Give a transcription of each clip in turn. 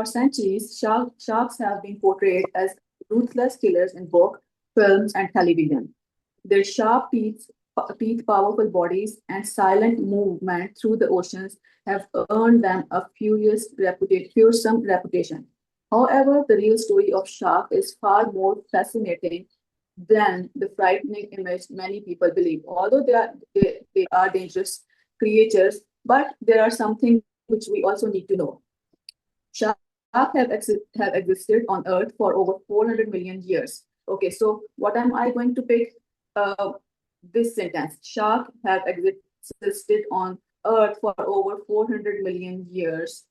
centuries, sharks have been portrayed as ruthless killers in book, films, and television. Their sharp teeth, powerful bodies, and silent movement through the oceans have earned them a fearsome reputation. However, the real story of shark is far more fascinating than the frightening image many people believe. Although they are dangerous creatures, but there are something which we also need to know. Sharks have existed on Earth for over 400 million years. Okay, so what am I going to pick? Uh, this sentence. Sharks have existed on Earth for over 400 million years,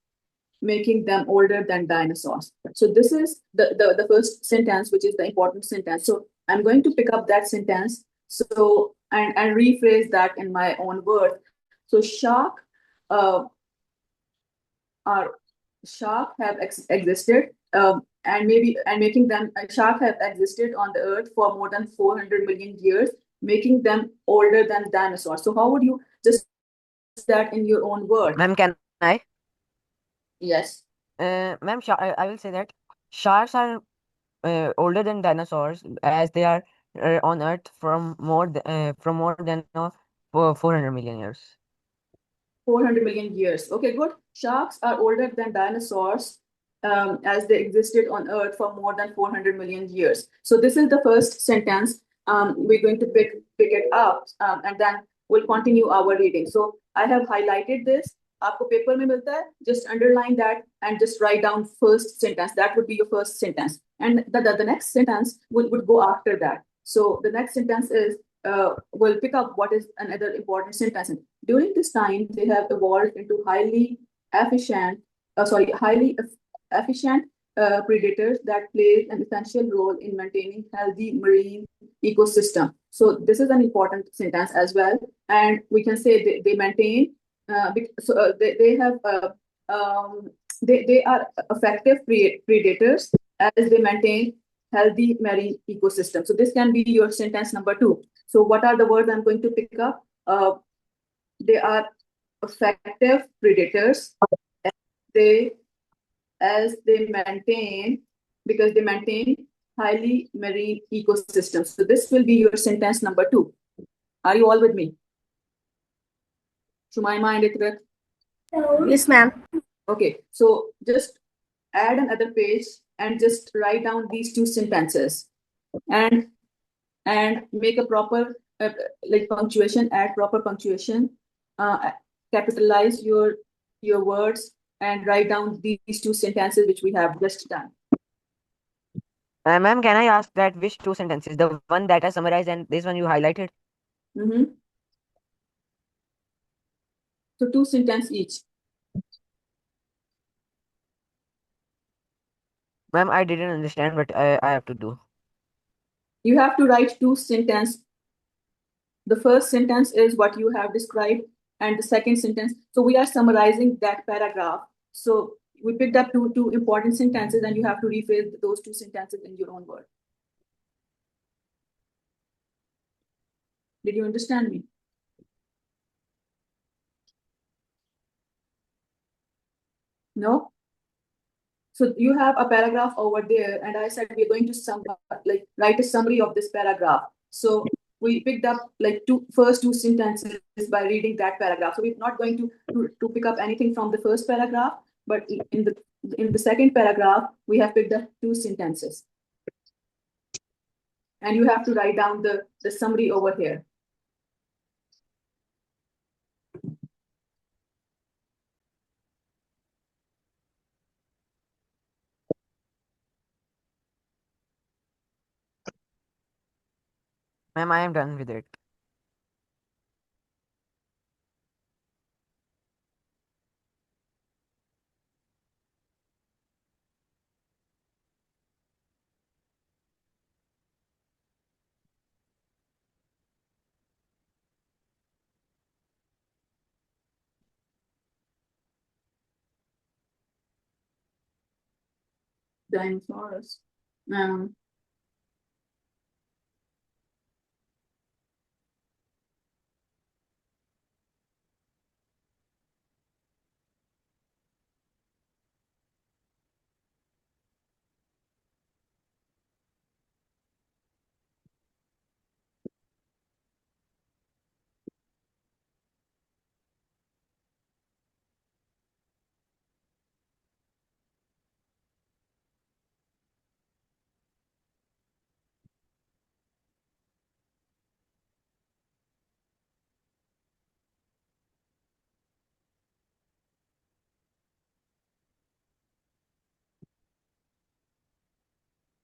making them older than dinosaurs. So this is the first sentence, which is the important sentence. So I'm going to pick up that sentence and rephrase that in my own words. So uh, are shark have existed and making them shark have existed on the earth for more than 400 million years, making them older than dinosaurs. So how would you just phrase that in your own word? Ma'am, can I? Yes. Ma'am, I will say that sharks are older than dinosaurs as they are on Earth from more than 400 million years. 400 million years. Okay, good. Sharks are older than dinosaurs as they existed on Earth for more than 400 million years. So this is the first sentence. We're going to pick it up and then we'll continue our reading. So I have highlighted this. आपको paper में मिलता है, just underline that and just write down first sentence. That would be your first sentence, and the next sentence would go after that. So the next sentence is we'll pick up what is another important sentence. During this time, they have evolved into efficient, highly efficient predators that play an essential role in maintaining healthy marine ecosystem. So this is an important sentence as well, and we can say they maintain. They have they are effective predators as they maintain healthy marine ecosystem. So this can be your sentence number two. So what are the words I'm going to pick up? They are effective predators. They as they maintain because they maintain highly marine ecosystems. So this will be your sentence number two. Are you all with me? To my mind, it will. Yes, ma'am. Okay, so just add another page and just write down these two sentences and make a proper like punctuation, add proper punctuation, uh, capitalize your words and write down these two sentences which we have just done. Ma'am, can I ask that which two sentences? The one that I summarized and this one you highlighted? Mm-hmm. So two sentences each. Ma'am, I didn't understand, but I have to do. You have to write two sentences. The first sentence is what you have described, and the second sentence. So we are summarizing that paragraph. So we picked up two important sentences, and you have to rephrase those two sentences in your own word. Did you understand me? No? So you have a paragraph over there, and I said we're going to write a summary of this paragraph. So we picked up like first two sentences by reading that paragraph. So we're not going to pick up anything from the first paragraph, but in the second paragraph we have picked up two sentences, and you have to write down the summary over here. Ma'am, I am done with it. Dinosaurs. Um,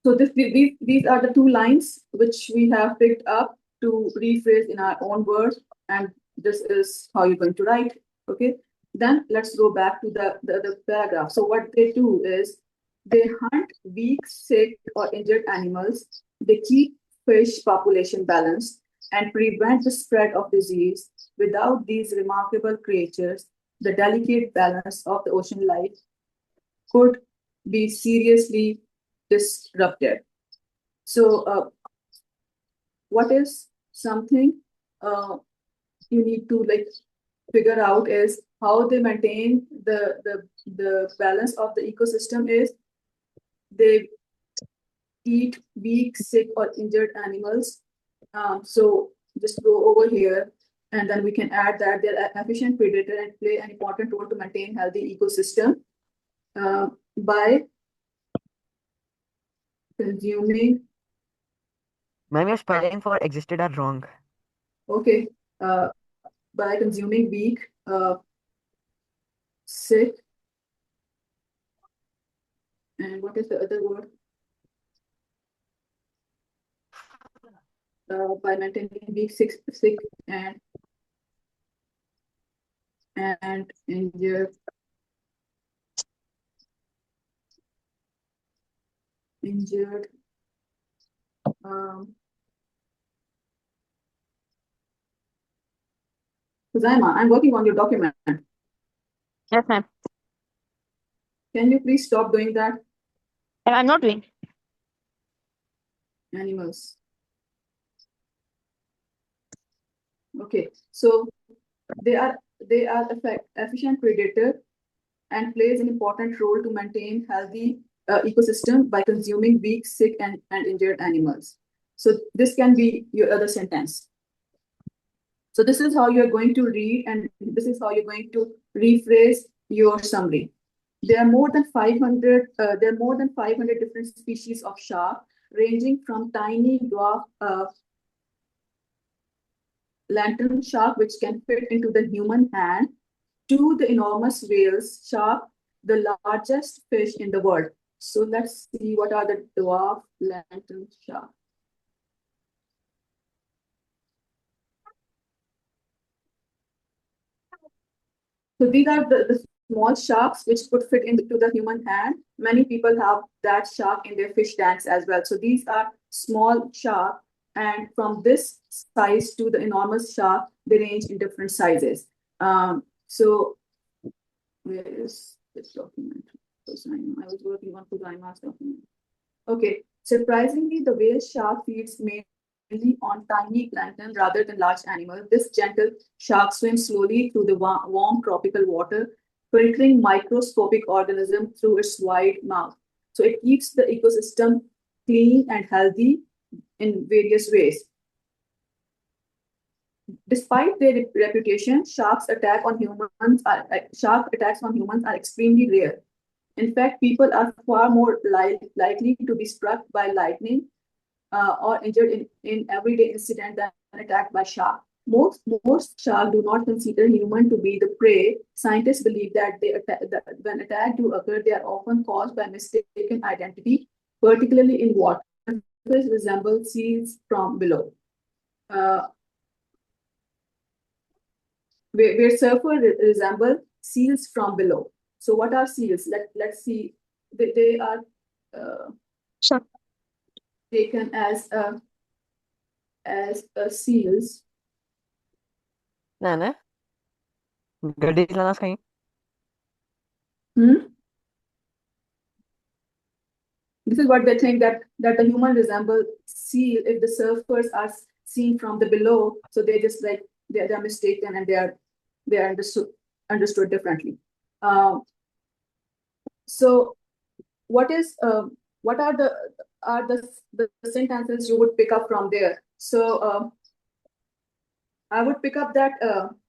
So these are the two lines which we have picked up to rephrase in our own words, and this is how you're going to write. Okay. Then let's go back to the paragraph. So what they do is they hunt weak, sick, or injured animals. They keep fish population balanced and prevent the spread of disease. Without these remarkable creatures, the delicate balance of the ocean life could be seriously disrupted. So, what is something you need to like figure out is how they maintain the balance of the ecosystem is they eat weak, sick, or injured animals. So just go over here, and then we can add that they're an efficient predator and play an important role to maintain healthy ecosystem by consuming. Ma'am, your spelling for existed are wrong. Okay, by consuming weak, sick, and what is the other word? By maintaining weak, sick, and injured. Um, Zaima, I'm working on your document. Yes, ma'am. Can you please stop doing that? I'm not doing. Animals. Okay, so they are efficient predator and plays an important role to maintain healthy ecosystem by consuming weak, sick, and injured animals. So this can be your other sentence. So this is how you're going to read, and this is how you're going to rephrase your summary. There are more than 500. There are more than 500 different species of shark, ranging from tiny dwarf lantern shark, which can fit into the human hand, to the enormous whales shark, the largest fish in the world. So let's see what are the dwarf lantern shark. So these are the small sharks which could fit into the human hand. Many people have that shark in their fish tanks as well. So these are small shark, and from this size to the enormous shark, they range in different sizes. So where is this document? I was working on Kuzaima's document. Okay, surprisingly, the whale shark feeds mainly on tiny plankton rather than large animals. This gentle shark swims slowly through the warm tropical water, filtering microscopic organisms through its wide mouth. So it keeps the ecosystem clean and healthy in various ways. Despite their reputation, shark attacks on humans are extremely rare. In fact, people are far more likely to be struck by lightning or injured in everyday incident than attacked by shark. Most sharks do not consider human to be the prey. Scientists believe that that when attacks do occur, they are often caused by mistaken identity, particularly in water. Surface resemble seals from below. Where surfer resemble seals from below. So what are seals? Let's see. They are Sure. taken as seals. ना ना गड्डी चलाना कहीं Hmm? This is what they think that the human resemble seal if the surfers are seen from the below. So they just like they're mistaken and they are understood differently. So what is what are the sentences you would pick up from there? So I would pick up that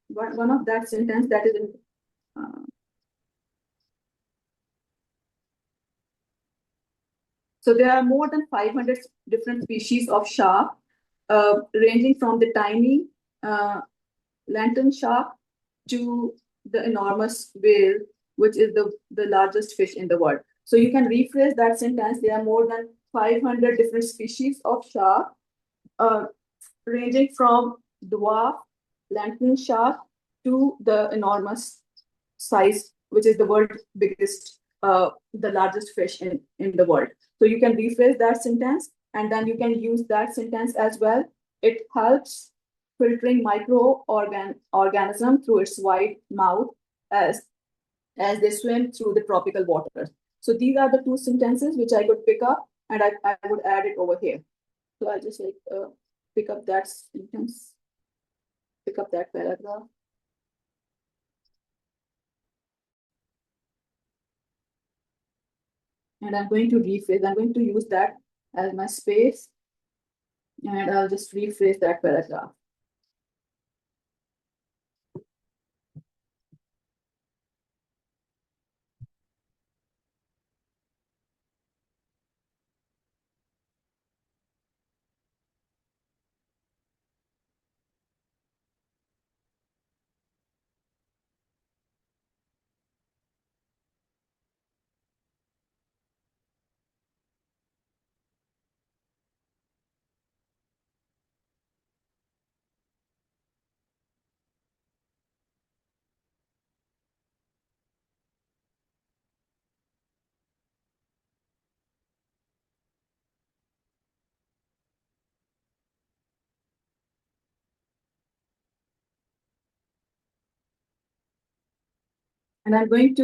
one of that sentence that is in so there are more than 500 different species of shark, ranging from the tiny lantern shark to the enormous whale, which is the largest fish in the world. So you can rephrase that sentence. There are more than 500 different species of shark, ranging from dwarf lantern shark to the enormous size, which is the world's biggest, the largest fish in the world. So you can rephrase that sentence, and then you can use that sentence as well. It helps filtering microorganism through its wide mouth as they swim through the tropical waters. So these are the two sentences which I could pick up, and I would add it over here. So I'll just like pick up that sentence, pick up that paragraph. And I'm going to rephrase, I'm going to use that as my space, and I'll just rephrase that paragraph. And I'm going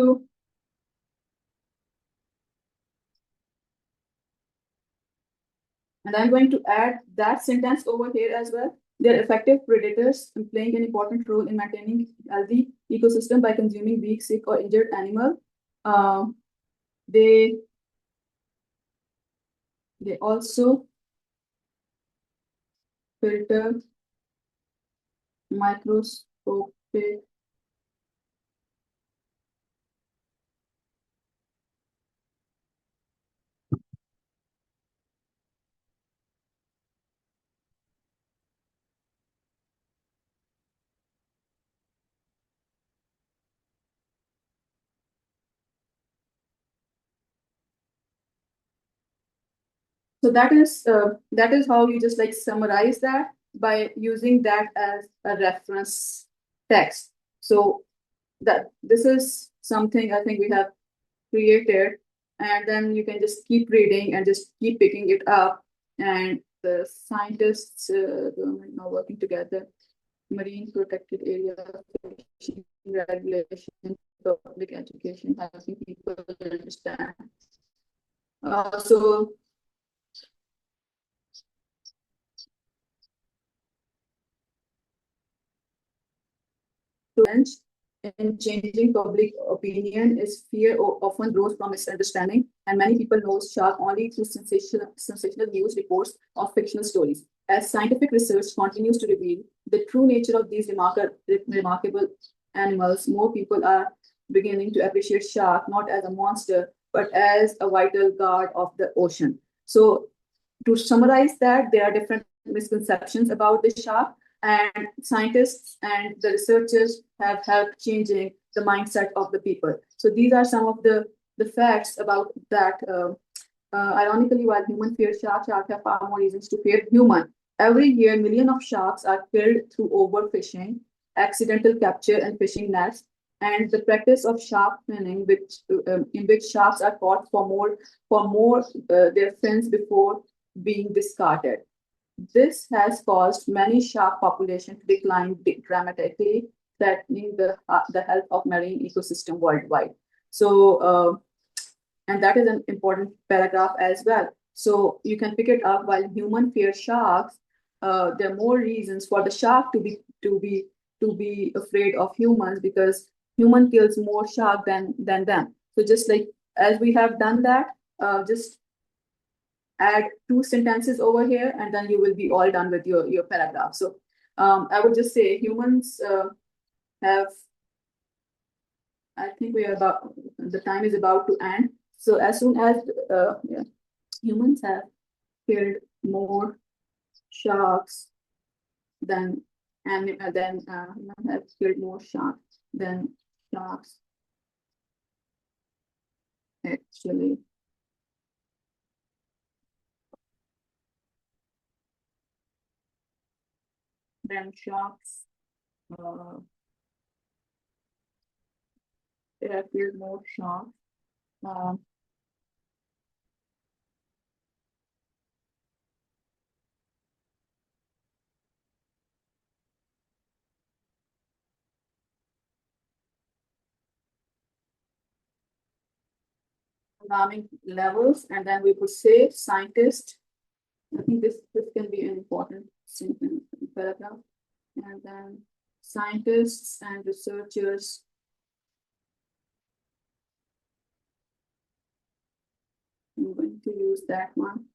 to add that sentence over here as well. They're effective predators and playing an important role in maintaining healthy ecosystem by consuming weak, sick, or injured animal. They also filter microscopic So that is how you just like summarize that by using that as a reference text. So that this is something I think we have created, and then you can just keep reading and just keep picking it up. And the scientists, government now working together, marine protected area, fishing regulation, public education, helping people understand. So challenge in changing public opinion is fear often grows from misunderstanding, and many people know shark only through sensational news reports or fictional stories. As scientific research continues to reveal the true nature of these remarkable animals, more people are beginning to appreciate shark not as a monster but as a vital guard of the ocean. So to summarize that, there are different misconceptions about the shark, and scientists and the researchers have helped changing the mindset of the people. So these are some of the facts about that. Ironically, while humans fear sharks have far more reasons to fear human. Every year, millions of sharks are killed through overfishing, accidental capture, and fishing nets. And the practice of shark finning, in which sharks are caught for more their fins before being discarded. This has caused many shark populations to decline dramatically, threatening the health of marine ecosystem worldwide. So, and that is an important paragraph as well. So you can pick it up. While human fear sharks, there are more reasons for the shark to be afraid of humans, because human kills more shark than them. So just like as we have done that, just add two sentences over here, and then you will be all done with your paragraph. So I would just say humans have, I think the time is about to end. So as soon as humans have killed more sharks than humans have killed more sharks than sharks actually then sharks. There are few more sharks. Alarming levels, and then we could say scientists. I think this can be an important paragraph. And then scientists and researchers I'm going to use that one.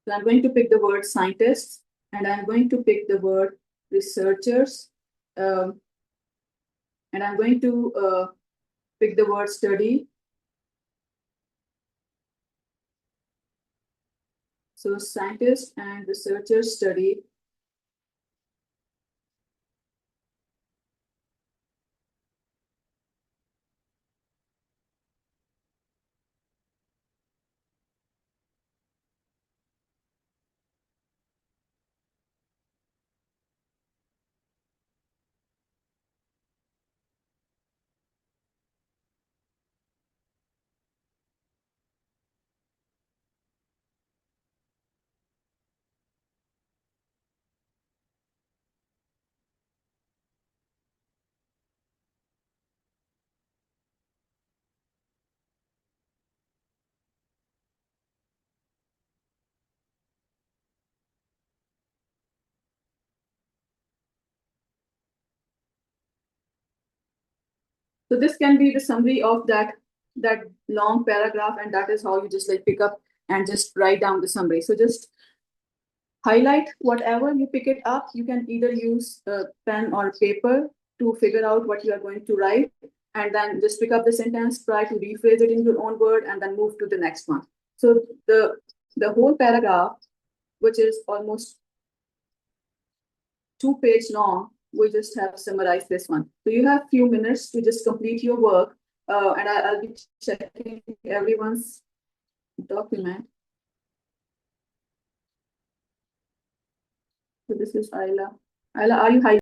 So I'm going to pick the word scientists, and I'm going to pick the word researchers, and I'm going to pick the word study. So scientists and researchers study So this can be the summary of that long paragraph, and that is how you just like pick up and just write down the summary. So just highlight whatever you pick it up. You can either use a pen or paper to figure out what you are going to write, and then just pick up the sentence, try to rephrase it in your own word, and then move to the next one. So the whole paragraph, which is almost 2 page long, we just have summarized this one. So you have few minutes to just complete your work, and I'll be checking everyone's document. So this is Ayla. Ayla, are you